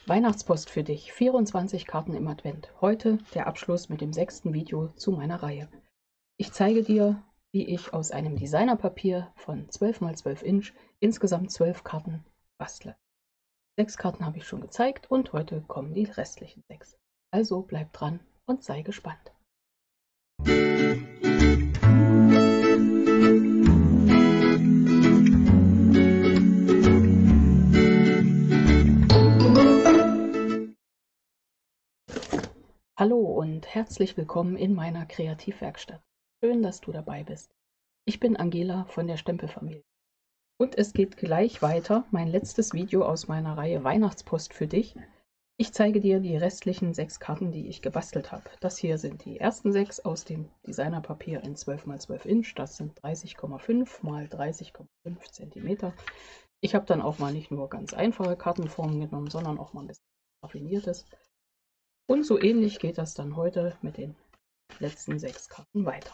Weihnachtspost für dich, 24 Karten im Advent. Heute der Abschluss mit dem 6. Video zu meiner Reihe. Ich zeige dir, wie ich aus einem Designerpapier von 12 x 12 Inch insgesamt 12 Karten bastle. 6 Karten habe ich schon gezeigt und heute kommen die restlichen 6. Also bleib dran und sei gespannt. Hallo und herzlich willkommen in meiner Kreativwerkstatt. Schön, dass du dabei bist. Ich bin Angela von der Stempelfamilie. Und es geht gleich weiter, mein letztes Video aus meiner Reihe Weihnachtspost für dich. Ich zeige dir die restlichen 6 Karten, die ich gebastelt habe. Das hier sind die ersten 6 aus dem Designerpapier in 12 x 12 Inch. Das sind 30,5 x 30,5 cm. Ich habe dann auch mal nicht nur ganz einfache Kartenformen genommen, sondern auch mal ein bisschen raffiniertes. Und so ähnlich geht das dann heute mit den letzten 6 Karten weiter.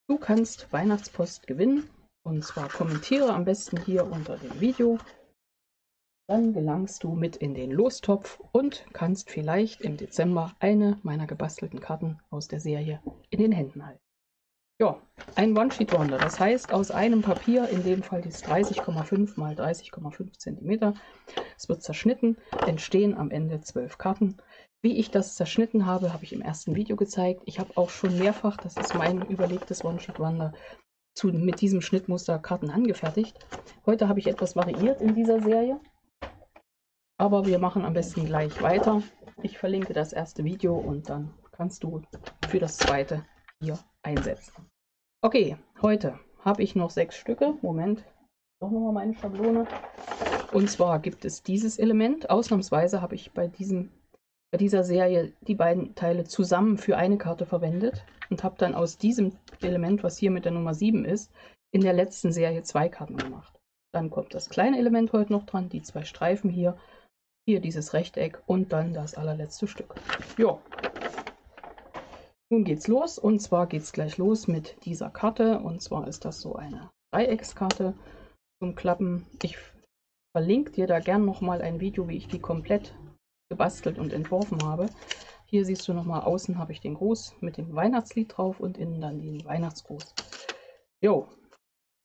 Du kannst Weihnachtspost gewinnen, und zwar kommentiere am besten hier unter dem Video. Dann gelangst du mit in den Lostopf und kannst vielleicht im Dezember eine meiner gebastelten Karten aus der Serie in den Händen halten. Ja, ein One-Sheet-Wonder, das heißt aus einem Papier, in dem Fall ist 30,5 x 30,5 cm. Es wird zerschnitten, entstehen am Ende 12 Karten. Wie ich das zerschnitten habe, habe ich im ersten Video gezeigt. Ich habe auch schon mehrfach, das ist mein überlegtes One-Sheet-Wonder, mit diesem Schnittmuster Karten angefertigt. Heute habe ich etwas variiert in dieser Serie, aber wir machen am besten gleich weiter. Ich verlinke das erste Video und dann kannst du für das zweite hier einsetzen. Okay, heute habe ich noch 6 Stücke. Moment, doch nochmal meine Schablone. Und zwar gibt es dieses Element. Ausnahmsweise habe ich bei dieser Serie die beiden Teile zusammen für eine Karte verwendet und habe dann aus diesem Element, was hier mit der Nummer 7 ist, in der letzten Serie 2 Karten gemacht. Dann kommt das kleine Element heute noch dran, die 2 Streifen hier dieses Rechteck und dann das allerletzte Stück. Jo. Nun geht's los, und zwar geht's gleich los mit dieser Karte, und zwar ist das so eine Dreieckskarte zum Klappen. Ich verlinke dir da gern nochmal ein Video, wie ich die komplett gebastelt und entworfen habe. Hier siehst du nochmal, außen habe ich den Gruß mit dem Weihnachtslied drauf und innen dann den Weihnachtsgruß. Jo,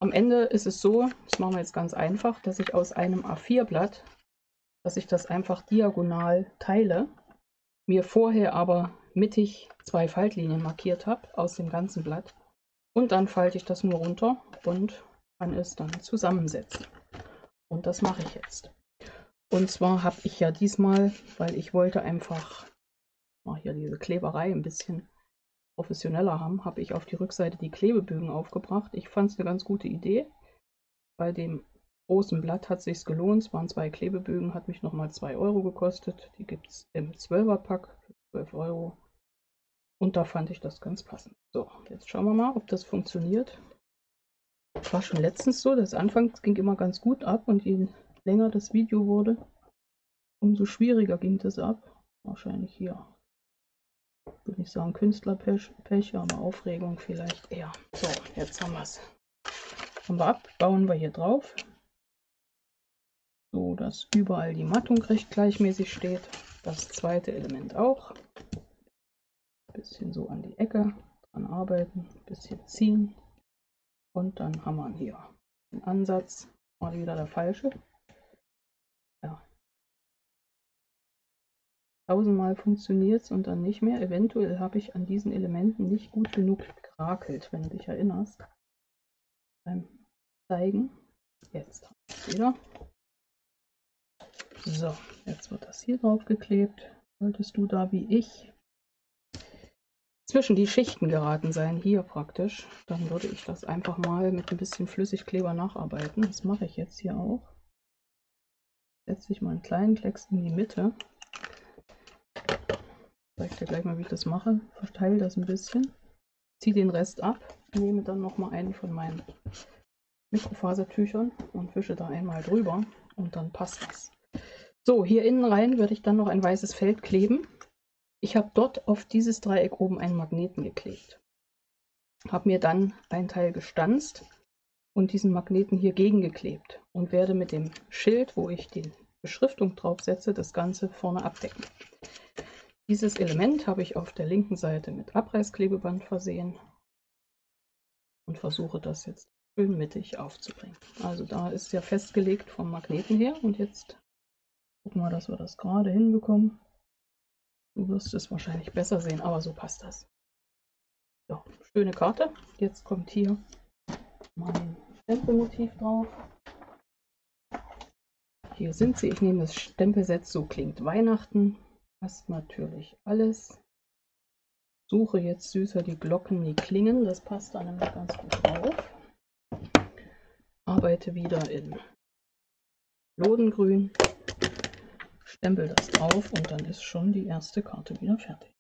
am Ende ist es so, das machen wir jetzt ganz einfach, dass ich aus einem A4-Blatt, dass ich das einfach diagonal teile, mir vorher aber mittig 2 Faltlinien markiert habe aus dem ganzen Blatt und dann falte ich das nur runter und kann es dann zusammensetzen. Und das mache ich jetzt. Und zwar habe ich ja diesmal, weil ich wollte einfach mal hier diese Kleberei ein bisschen professioneller haben, habe ich auf die Rückseite die Klebebögen aufgebracht. Ich fand es eine ganz gute Idee. Bei dem großen Blatt hat es sich gelohnt. Es waren 2 Klebebögen, hat mich nochmal 2 Euro gekostet. Die gibt es im 12er-Pack für 12 Euro. Und da fand ich das ganz passend. So, jetzt schauen wir mal, ob das funktioniert. Das war schon letztens so, das Anfangs ging immer ganz gut ab und je länger das Video wurde, umso schwieriger ging das ab. Wahrscheinlich hier, würde ich sagen, Künstlerpech, aber Aufregung vielleicht eher. So, jetzt haben wir es. Haben wir ab, bauen wir hier drauf. So, dass überall die Mattung recht gleichmäßig steht. Das zweite Element auch. Ein bisschen so an die Ecke dran arbeiten, ein bisschen ziehen. Und dann haben wir hier den Ansatz. Mal wieder der falsche. Ja. 1000-mal funktioniert es und dann nicht mehr. Eventuell habe ich an diesen Elementen nicht gut genug gerakelt, wenn du dich erinnerst. Beim Zeigen. Jetzt haben wir es wieder. So, jetzt wird das hier drauf geklebt. Solltest du da wie ich zwischen die Schichten geraten sein, hier praktisch, dann würde ich das einfach mal mit ein bisschen Flüssigkleber nacharbeiten. Das mache ich jetzt hier auch. Setze ich mal einen kleinen Klecks in die Mitte. Ich zeige dir gleich mal, wie ich das mache. Verteile das ein bisschen. Ziehe den Rest ab. Nehme dann nochmal einen von meinen Mikrofasertüchern und wische da einmal drüber und dann passt das. So, hier innen rein werde ich dann noch ein weißes Feld kleben. Ich habe dort auf dieses Dreieck oben einen Magneten geklebt. Habe mir dann ein Teil gestanzt und diesen Magneten hier gegengeklebt und werde mit dem Schild, wo ich den Beschriftung draufsetze, das Ganze vorne abdecken. Dieses Element habe ich auf der linken Seite mit Abreißklebeband versehen und versuche das jetzt schön mittig aufzubringen. Also da ist ja festgelegt vom Magneten her und jetzt gucken wir, dass wir das gerade hinbekommen. Du wirst es wahrscheinlich besser sehen, aber so passt das. So, schöne Karte. Jetzt kommt hier mein Stempelmotiv drauf. Hier sind sie. Ich nehme das Stempelset So klingt Weihnachten. Passt natürlich alles. Suche jetzt süßer die Glocken, die klingen. Das passt dann nämlich ganz gut drauf. Arbeite wieder in Lodengrün. Stempel das drauf und dann ist schon die erste Karte wieder fertig.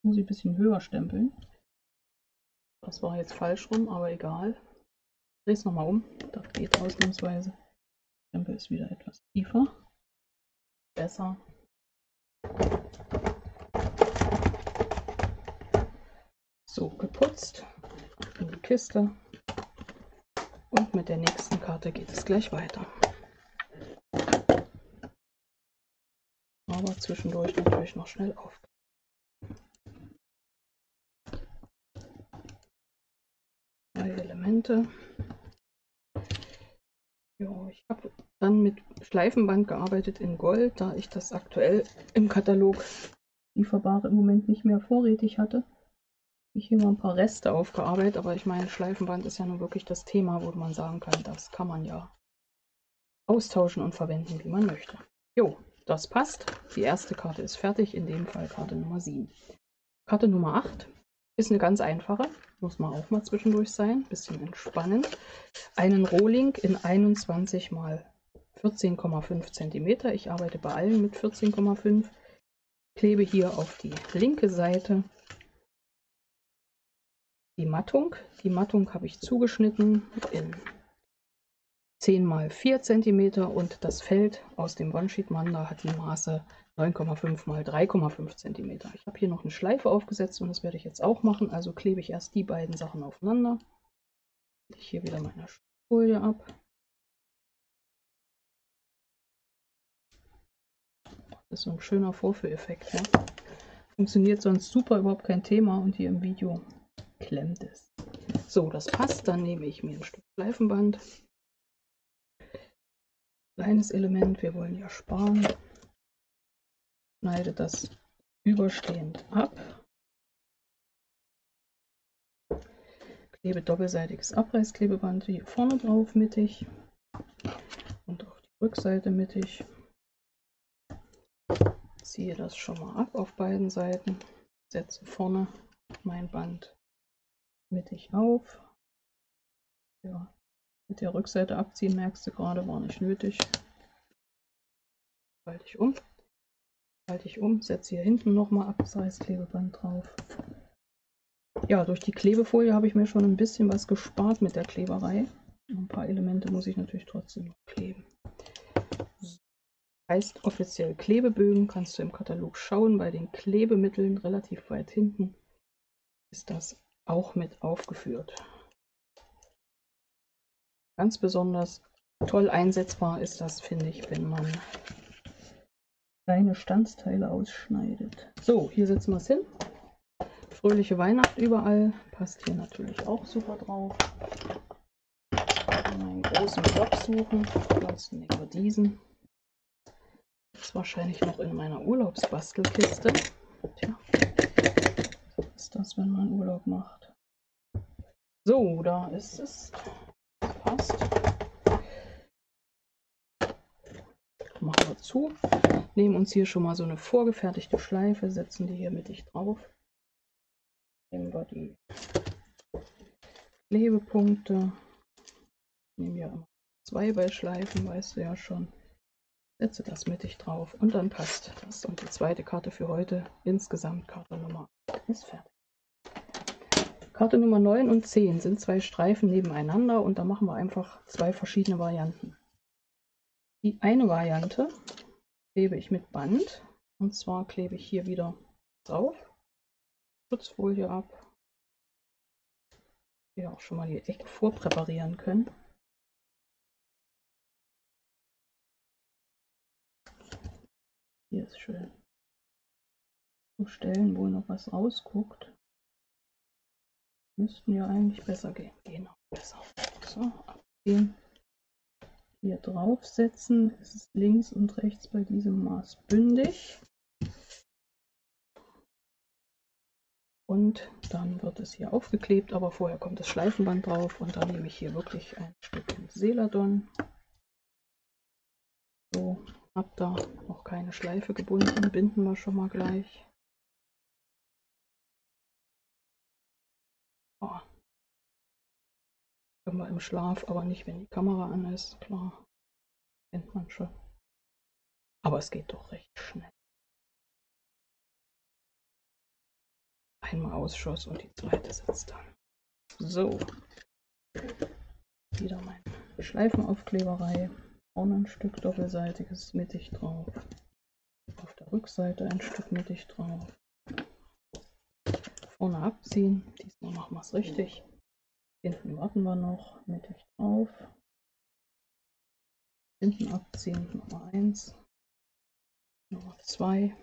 Muss ich ein bisschen höher stempeln. Das war jetzt falsch rum, aber egal. Dreh es nochmal um. Das geht ausnahmsweise. Stempel ist wieder etwas tiefer. Besser. So, geputzt. In die Kiste. Und mit der nächsten Karte geht es gleich weiter. Aber zwischendurch natürlich noch schnell auf. Drei Elemente. Ja, ich habe dann mit Schleifenband gearbeitet in Gold, da ich das aktuell im Katalog lieferbare im Moment nicht mehr vorrätig hatte. Ich hier mal ein paar Reste aufgearbeitet, aber ich meine, Schleifenband ist ja nun wirklich das Thema, wo man sagen kann, das kann man ja austauschen und verwenden, wie man möchte. Jo, das passt. Die erste Karte ist fertig, in dem Fall Karte Nummer 7. Karte Nummer 8 ist eine ganz einfache, muss man auch mal zwischendurch sein, bisschen entspannend. Einen Rohling in 21 x 14,5 cm. Ich arbeite bei allen mit 14,5. Klebe hier auf die linke Seite die Mattung. Die Mattung habe ich zugeschnitten in 10 x 4 cm und das Feld aus dem One-Sheet Manda hat die Maße 9,5 x 3,5 cm. Ich habe hier noch eine Schleife aufgesetzt und das werde ich jetzt auch machen. Also klebe ich erst die beiden Sachen aufeinander. Ich hier wieder meine Folie ab. Das ist so ein schöner Vorführeffekt. Ja? Funktioniert sonst super, überhaupt kein Thema und hier im Video klemmt es. So, das passt. Dann nehme ich mir ein Stück Schleifenband. Kleines Element, wir wollen ja sparen. Schneide das überstehend ab. Klebe doppelseitiges Abreißklebeband hier vorne drauf mittig und auf die Rückseite mittig. Ziehe das schon mal ab auf beiden Seiten. Setze vorne mein Band mittig auf. Ja, mit der Rückseite abziehen, merkst du gerade, war nicht nötig. Halte ich um, setze hier hinten nochmal Abreißklebeband drauf. Ja, durch die Klebefolie habe ich mir schon ein bisschen was gespart mit der Kleberei. Ein paar Elemente muss ich natürlich trotzdem noch kleben. Heißt offiziell Klebebögen, kannst du im Katalog schauen. Bei den Klebemitteln relativ weit hinten ist das auch mit aufgeführt. Ganz besonders toll einsetzbar ist das, finde ich, wenn man kleine Standsteile ausschneidet. So, hier setzen wir es hin. Fröhliche Weihnacht überall, passt hier natürlich auch super drauf. Meinen großen Block suchen, ansonsten nehmen wir diesen. Ist wahrscheinlich noch in meiner Urlaubsbastelkiste. Tja, was ist das, wenn man Urlaub macht? So, da ist es. Das passt. Machen wir zu. Nehmen uns hier schon mal so eine vorgefertigte Schleife, setzen die hier mittig drauf. Nehmen wir die Klebepunkte. Nehmen ja immer 2 bei Schleifen, weißt du ja schon. Setze das mittig drauf und dann passt das. Und die zweite Karte für heute, insgesamt Karte Nummer 8, ist fertig. Karte Nummer 9 und 10 sind 2 Streifen nebeneinander und da machen wir einfach 2 verschiedene Varianten. Die eine Variante klebe ich mit Band und zwar klebe ich hier wieder drauf, Schutzfolie ab, hier auch schon mal die Ecke vorpräparieren können. Hier ist schön. So Stellen, wo noch was rausguckt, müssten ja eigentlich besser gehen. Genau, besser. So, abziehen. Hier draufsetzen. Es ist links und rechts bei diesem Maß bündig. Und dann wird es hier aufgeklebt, aber vorher kommt das Schleifenband drauf und dann nehme ich hier wirklich ein Stück Celadon. So, habe da noch keine Schleife gebunden, binden wir schon mal gleich. Oh. Können wir im Schlaf, aber nicht, wenn die Kamera an ist, klar, kennt man schon. Aber es geht doch recht schnell. Einmal Ausschuss und die zweite sitzt dann. So, wieder meine Schleifenaufkleberei. Vorne ein Stück doppelseitiges mittig drauf. Auf der Rückseite ein Stück mittig drauf. Vorne abziehen. Diesmal machen wir es richtig. Hinten warten wir noch. Mittig drauf. Hinten abziehen. Nummer 1. Nummer 2.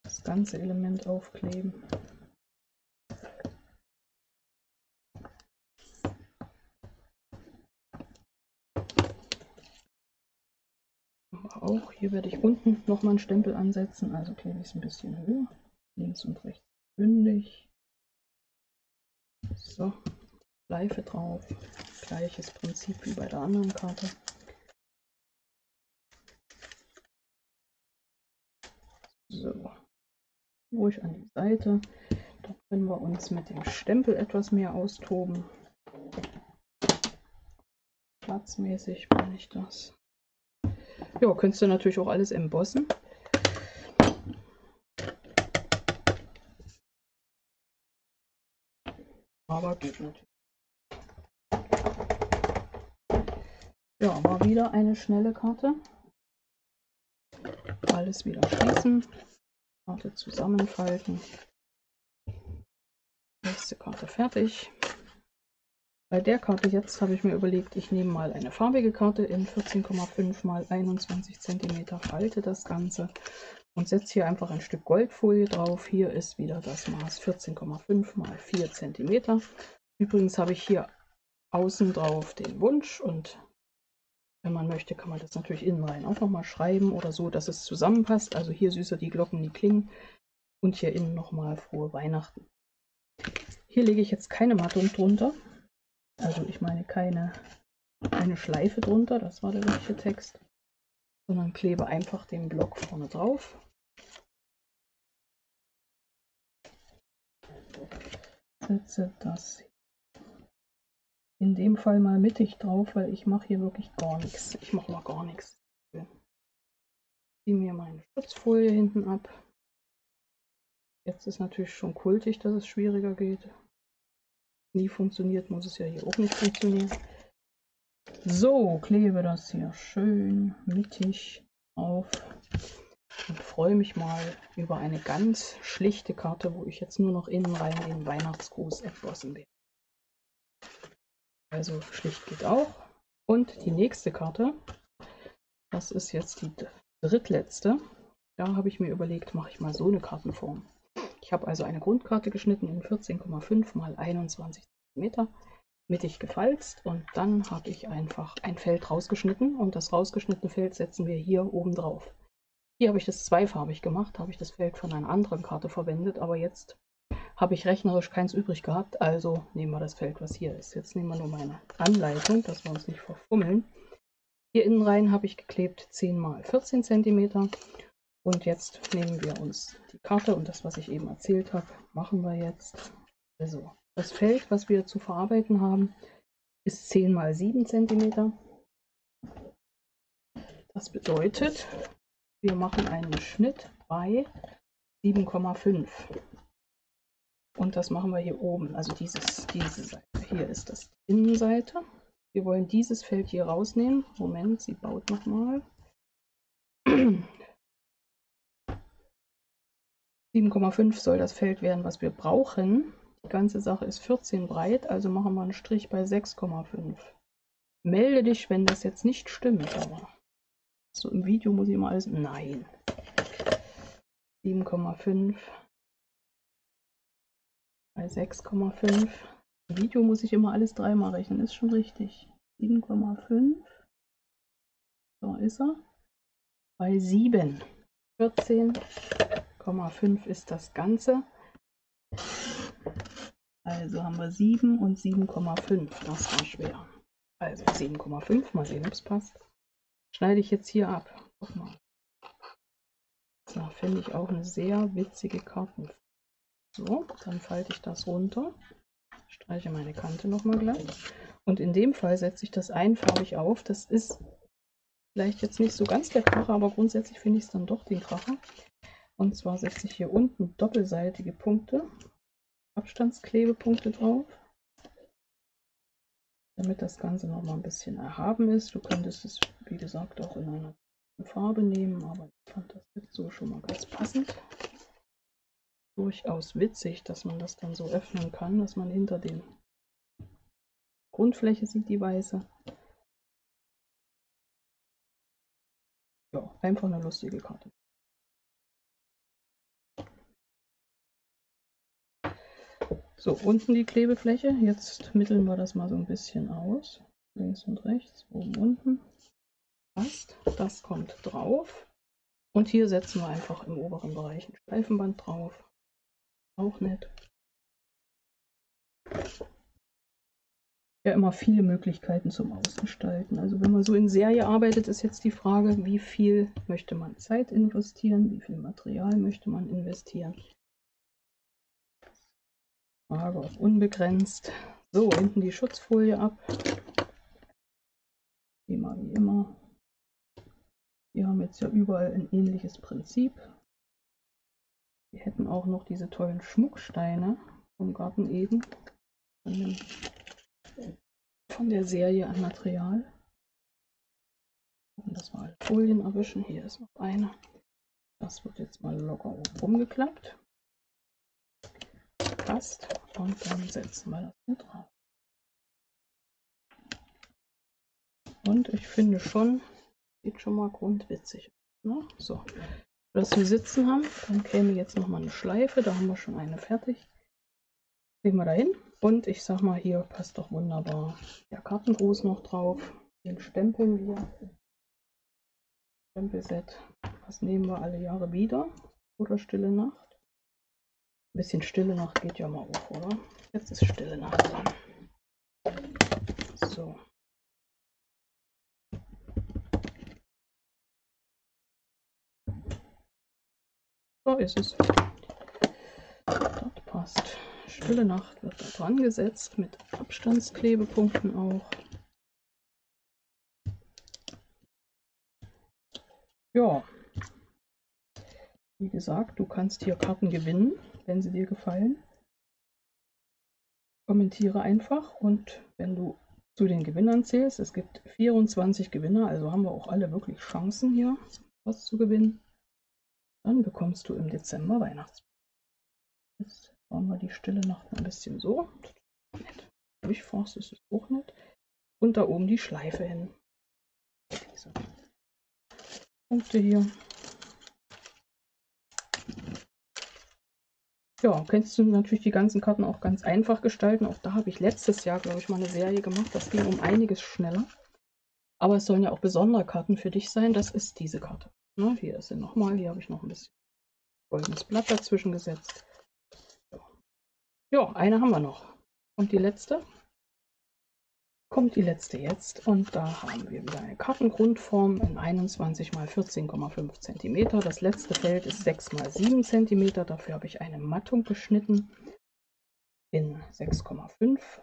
Das ganze Element aufkleben. Auch hier werde ich unten nochmal einen Stempel ansetzen, also klebe ich es ein bisschen höher, links und rechts bündig. So, Schleife drauf, gleiches Prinzip wie bei der anderen Karte. So, ruhig an die Seite, da können wir uns mit dem Stempel etwas mehr austoben. Platzmäßig meine ich das. Ja, könntest du natürlich auch alles embossen. Aber geht natürlich. Ja, war wieder eine schnelle Karte. Alles wieder schließen. Karte zusammenfalten. Nächste Karte fertig. Bei der Karte jetzt habe ich mir überlegt, ich nehme mal eine farbige Karte in 14,5 x 21 cm, falte das Ganze und setze hier einfach ein Stück Goldfolie drauf. Hier ist wieder das Maß 14,5 x 4 cm. Übrigens habe ich hier außen drauf den Wunsch und wenn man möchte, kann man das natürlich innen rein auch nochmal schreiben oder so, dass es zusammenpasst. Also hier süßer die Glocken, die klingen und hier innen nochmal frohe Weihnachten. Hier lege ich jetzt keine Mattung drunter. Also ich meine keine Schleife drunter, das war der richtige Text, sondern klebe einfach den Block vorne drauf. Setze das in dem Fall mal mittig drauf, weil ich mache hier wirklich gar nichts. Ich mache mal gar nichts. Ziehe mir meine Schutzfolie hinten ab. Jetzt ist natürlich schon kultig, dass es schwieriger geht. Nie funktioniert, muss es ja hier auch nicht funktionieren. So, klebe das hier schön mittig auf und freue mich mal über eine ganz schlichte Karte, wo ich jetzt nur noch innen rein den Weihnachtsgruß embossen werde. Also schlicht geht auch. Und die nächste Karte, das ist jetzt die drittletzte. Da habe ich mir überlegt, mache ich mal so eine Kartenform. Ich habe also eine Grundkarte geschnitten in 14,5 x 21 cm, mittig gefalzt und dann habe ich einfach ein Feld rausgeschnitten und das rausgeschnittene Feld setzen wir hier oben drauf. Hier habe ich das zweifarbig gemacht, habe ich das Feld von einer anderen Karte verwendet, aber jetzt habe ich rechnerisch keins übrig gehabt, also nehmen wir das Feld, was hier ist. Jetzt nehmen wir nur meine Anleitung, dass wir uns nicht verfummeln. Hier innen rein habe ich geklebt 10 x 14 cm. Und jetzt nehmen wir uns die Karte und das, was ich eben erzählt habe, machen wir jetzt. Also das Feld, was wir zu verarbeiten haben, ist 10 x 7 cm. Das bedeutet, wir machen einen Schnitt bei 7,5. Und das machen wir hier oben, also diese Seite. Hier ist das die Innenseite. Wir wollen dieses Feld hier rausnehmen. Moment, sie baut nochmal. 7,5 soll das Feld werden, was wir brauchen. Die ganze Sache ist 14 breit, also machen wir einen Strich bei 6,5. Melde dich, wenn das jetzt nicht stimmt, aber So im Video muss ich immer alles... Nein. 7,5 bei 6,5. Im Video muss ich immer alles dreimal rechnen, ist schon richtig. 7,5. So ist er. Bei 7. 14,5 ist das Ganze. Also haben wir 7 und 7,5. Das war schwer. Also 7,5. Mal sehen, ob es passt. Schneide ich jetzt hier ab. Guck mal. Da finde ich auch eine sehr witzige Karte. So, dann falte ich das runter. Streiche meine Kante nochmal gleich. Und in dem Fall setze ich das einfarbig auf. Das ist vielleicht jetzt nicht so ganz der Kracher, aber grundsätzlich finde ich es dann doch den Kracher. Und zwar setze ich hier unten doppelseitige Punkte, Abstandsklebepunkte drauf, damit das Ganze nochmal ein bisschen erhaben ist. Du könntest es, wie gesagt, auch in einer Farbe nehmen, aber ich fand das jetzt so schon mal ganz passend. Durchaus witzig, dass man das dann so öffnen kann, dass man hinter den Grundfläche sieht, die weiße. Ja, einfach eine lustige Karte. So, unten die Klebefläche. Jetzt mitteln wir das mal so ein bisschen aus. Links und rechts, oben, unten. Passt. Das kommt drauf. Und hier setzen wir einfach im oberen Bereich ein Streifenband drauf. Auch nett. Ja, immer viele Möglichkeiten zum Ausgestalten. Also wenn man so in Serie arbeitet, ist jetzt die Frage, wie viel möchte man Zeit investieren, wie viel Material möchte man investieren. Frage ob unbegrenzt. So, hinten die Schutzfolie ab. Thema wie immer. Wir haben jetzt ja überall ein ähnliches Prinzip. Wir hätten auch noch diese tollen Schmucksteine vom Garten Eden. Von der Serie an Material. Und das mal alle Folien erwischen. Hier ist noch eine. Das wird jetzt mal locker oben rumgeklappt. Passt. Und dann setzen wir das hier drauf. Und ich finde schon, sieht schon mal grundwitzig aus. Ne? So, das wir sitzen haben, dann käme jetzt noch mal eine Schleife. Da haben wir schon eine fertig. Legen wir da hin. Und ich sag mal, hier passt doch wunderbar der Kartengruß noch drauf. Den stempeln wir. Stempelset. Das nehmen wir alle Jahre wieder. Oder Stille Nacht. Ein bisschen Stille Nacht geht ja mal auf, oder? Jetzt ist Stille Nacht dran. So. So ist es. Das passt. Stille Nacht wird da dran gesetzt mit Abstandsklebepunkten auch. Ja. Wie gesagt, du kannst hier Karten gewinnen, wenn sie dir gefallen. Kommentiere einfach und wenn du zu den Gewinnern zählst, es gibt 24 Gewinner, also haben wir auch alle wirklich Chancen hier was zu gewinnen, dann bekommst du im Dezember Weihnachtsbaum. Jetzt bauen wir die Stille Nacht ein bisschen so. Nett. Durchforst ist es auch nett. Und da oben die Schleife hin. Diese Punkte hier. Ja, kannst du natürlich die ganzen Karten auch ganz einfach gestalten. Auch da habe ich letztes Jahr, glaube ich, mal eine Serie gemacht. Das ging um einiges schneller. Aber es sollen ja auch besondere Karten für dich sein. Das ist diese Karte. Ne, hier ist sie nochmal. Hier habe ich noch ein bisschen goldenes Blatt dazwischen gesetzt. Ja, eine haben wir noch. Und die letzte? Kommt die letzte jetzt. Und da haben wir wieder eine Kartengrundform in 21 x 14,5 cm. Das letzte Feld ist 6 x 7 cm. Dafür habe ich eine Mattung geschnitten in 6,5 x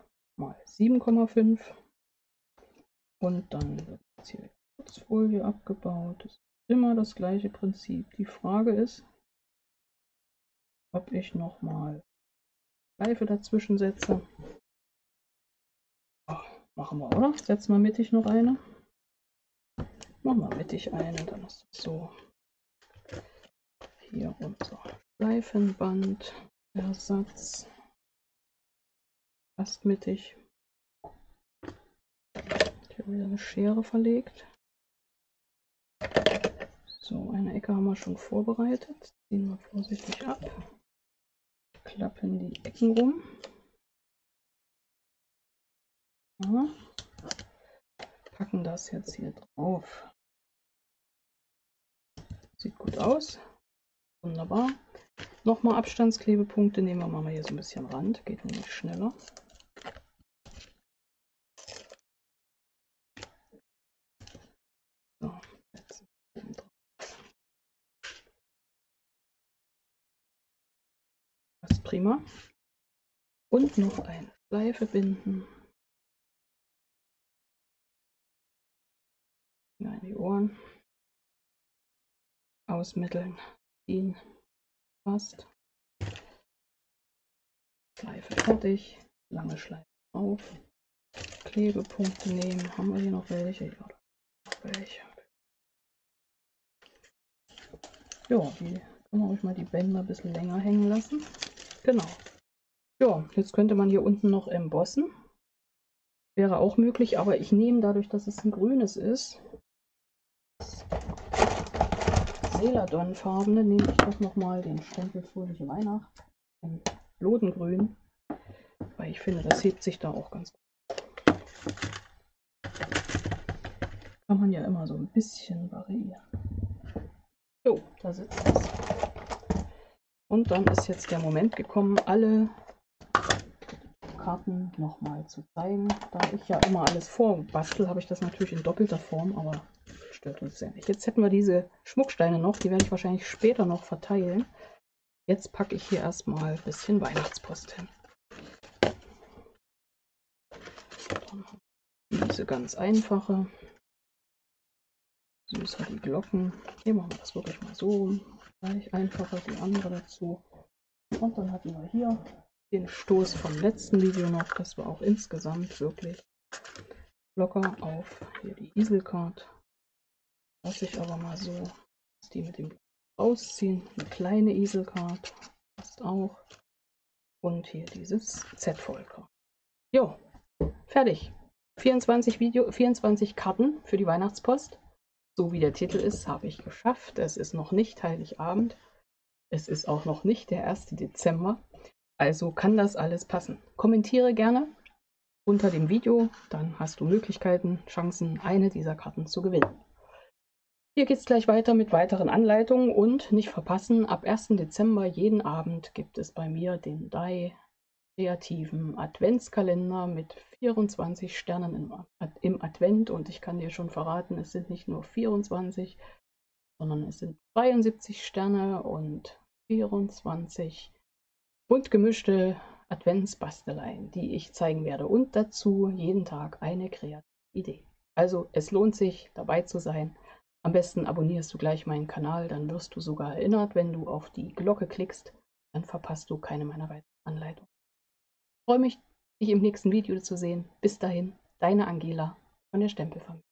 7,5. Und dann wird jetzt hier die Schutzfolie abgebaut. Das ist immer das gleiche Prinzip. Die Frage ist, ob ich nochmal Schleife dazwischen setze. Oh, machen wir, oder? Setzen wir mittig noch eine. Machen wir mittig eine, dann ist es so. Hier unser Schleifenband, Ersatz. Fast mittig. Ich habe wieder eine Schere verlegt. So, eine Ecke haben wir schon vorbereitet. Ziehen wir vorsichtig ab. Klappen die Ecken rum. Ja. Packen das jetzt hier drauf. Sieht gut aus. Wunderbar. Nochmal Abstandsklebepunkte nehmen wir mal hier so ein bisschen Rand. Geht nämlich schneller. So, jetzt oben drauf. Das ist prima. Und noch eine Schleife binden. In die Ohren. Ausmitteln. Ziehen. Passt. Schleife fertig. Lange Schleife auf. Klebepunkte nehmen. Haben wir hier noch welche? Ja, noch welche. Ja, die können wir euch mal die Bänder ein bisschen länger hängen lassen. Genau. Ja, jetzt könnte man hier unten noch embossen. Wäre auch möglich, aber ich nehme dadurch, dass es ein grünes ist, Celadon-farbene, nehme ich doch nochmal den Stempel Fröhliche Weihnacht in Lodengrün, weil ich finde, das hebt sich da auch ganz gut. Kann man ja immer so ein bisschen variieren. So, da sitzt es. Und dann ist jetzt der Moment gekommen, alle Karten nochmal zu zeigen. Da ich ja immer alles vorbastel, habe ich das natürlich in doppelter Form, aber stört uns ja nicht. Jetzt hätten wir diese Schmucksteine noch, die werde ich wahrscheinlich später noch verteilen. Jetzt packe ich hier erstmal ein bisschen Weihnachtspost hin. Diese ganz einfache. Süßer die Glocken. Hier machen wir das wirklich mal so. Gleich einfacher die andere dazu. Und dann hatten wir hier den Stoß vom letzten Video noch. Das war auch insgesamt wirklich locker auf. Hier die Iselcard. Lasse ich aber mal so, dass die mit dem rausziehen. Eine kleine Iselcard. Passt auch. Und hier dieses Z-Volker. Jo, fertig. 24 Karten für die Weihnachtspost. So wie der Titel ist, habe ich geschafft. Es ist noch nicht Heiligabend. Es ist auch noch nicht der 1. Dezember. Also kann das alles passen. Kommentiere gerne unter dem Video, dann hast du Möglichkeiten, Chancen, eine dieser Karten zu gewinnen. Hier geht es gleich weiter mit weiteren Anleitungen und nicht verpassen, ab 1. Dezember jeden Abend gibt es bei mir den DAI kreativen Adventskalender mit 24 Sternen im Advent und ich kann dir schon verraten, es sind nicht nur 24, sondern es sind 72 Sterne und 24 bunt gemischte Adventsbasteleien, die ich zeigen werde und dazu jeden Tag eine kreative Idee. Also es lohnt sich dabei zu sein. Am besten abonnierst du gleich meinen Kanal, dann wirst du sogar erinnert, wenn du auf die Glocke klickst, dann verpasst du keine meiner weiteren Anleitungen. Ich freue mich, dich im nächsten Video zu sehen. Bis dahin, deine Angela von der Stempelfamilie.